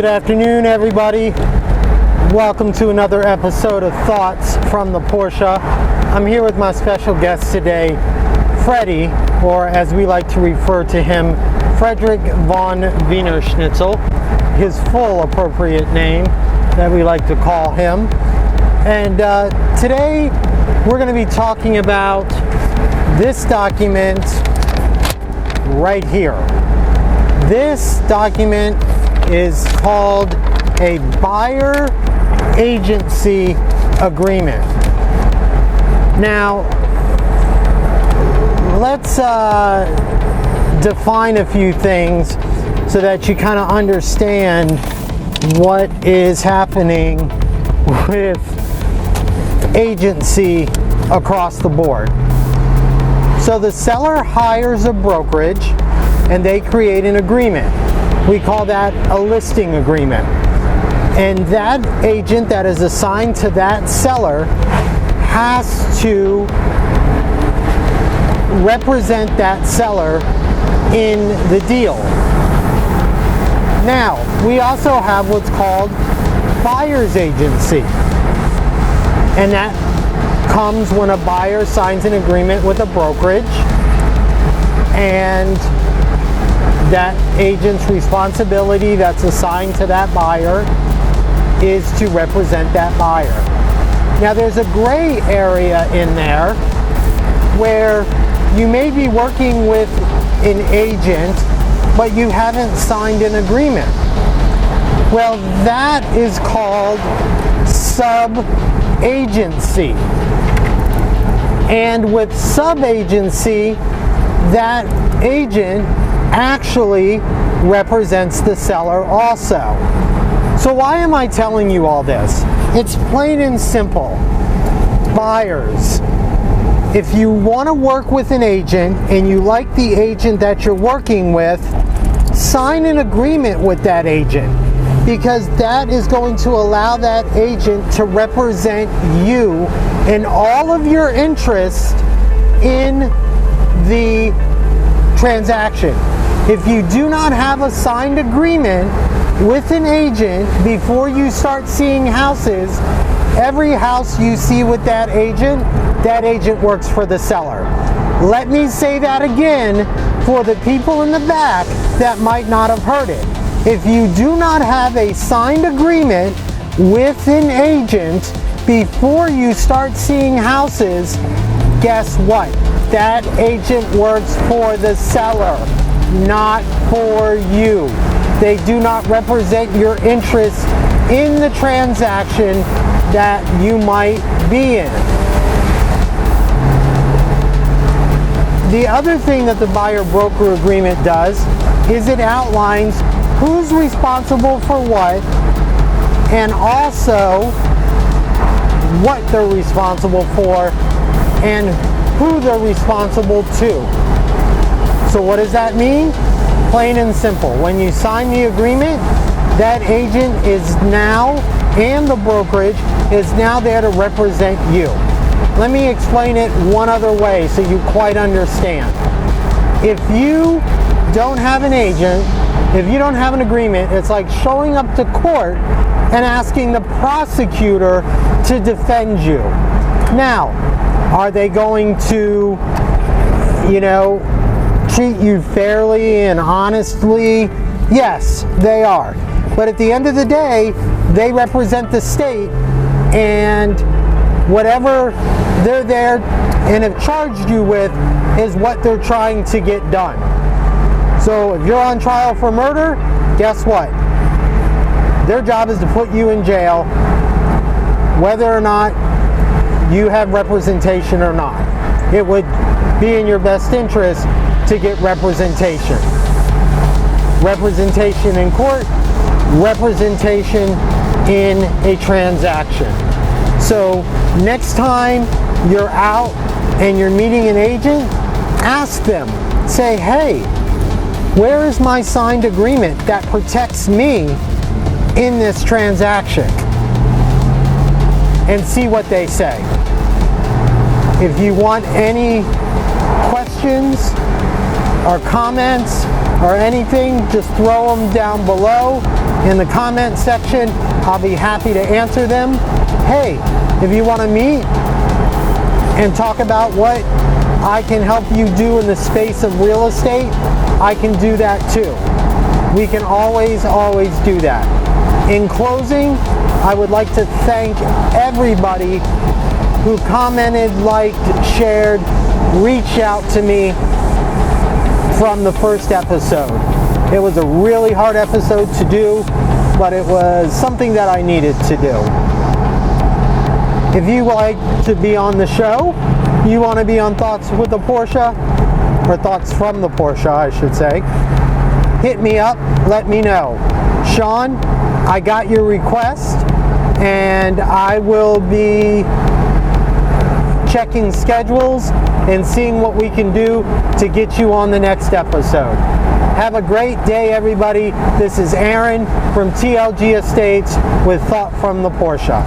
Good afternoon, everybody. Welcome to another episode of Thoughts from the Porsche. I'm here with my special guest today, Freddie, or as we like to refer to him, Frederick von Wiener Schnitzel, his full appropriate name that we like to call him. And today we're going to be talking about this document right here. This document is called a buyer agency agreement. Now, let's define a few things so that you kind of understand what is happening with agency across the board. So the seller hires a brokerage and they create an agreement. We call that a listing agreement. And that agent that is assigned to that seller has to represent that seller in the deal. Now, we also have what's called buyer's agency. And that comes when a buyer signs an agreement with a brokerage, and that agent's responsibility that's assigned to that buyer is to represent that buyer. Now, there's a gray area in there where you may be working with an agent, but you haven't signed an agreement. Well, that is called sub-agency. And with sub-agency, that agent actually represents the seller also. So why am I telling you all this? It's plain and simple. Buyers, if you want to work with an agent and you like the agent that you're working with, sign an agreement with that agent, because that is going to allow that agent to represent you and all of your interests in the transaction. If you do not have a signed agreement with an agent before you start seeing houses, every house you see with that agent works for the seller. Let me say that again for the people in the back that might not have heard it. If you do not have a signed agreement with an agent before you start seeing houses, guess what? That agent works for the seller, not for you. They do not represent your interests in the transaction that you might be in. The other thing that the buyer-broker agreement does is it outlines who's responsible for what, and also what they're responsible for and who they're responsible to. So what does that mean? Plain and simple. When you sign the agreement, that agent is now, and the brokerage is now there to represent you. Let me explain it one other way so you quite understand. If you don't have an agent, if you don't have an agreement, it's like showing up to court and asking the prosecutor to defend you. Now, are they going to, treat you fairly and honestly? Yes, they are. But at the end of the day, they represent the state, and whatever they're there and have charged you with is what they're trying to get done. So if you're on trial for murder, guess what? Their job is to put you in jail, whether or not you have representation or not. It would be in your best interest to get representation. Representation in court, representation in a transaction. So next time you're out and you're meeting an agent, ask them, say, hey, where is my signed agreement that protects me in this transaction? And see what they say. If you want any questions or comments or anything, just throw them down below in the comment section. I'll be happy to answer them. Hey, if you want to meet and talk about what I can help you do in the space of real estate, I can do that too. We can always do that. In closing, I would like to thank everybody who commented, liked, shared, reached out to me from the first episode. It was a really hard episode to do, but it was something that I needed to do. If you like to be on the show, you want to be on Thoughts with the Porsche, or Thoughts from the Porsche, I should say, hit me up, let me know. Sean, I got your request, and I will be checking schedules and seeing what we can do to get you on the next episode. Have a great day, everybody. This is Aaron from TLG Estates with Thought from the Porsche.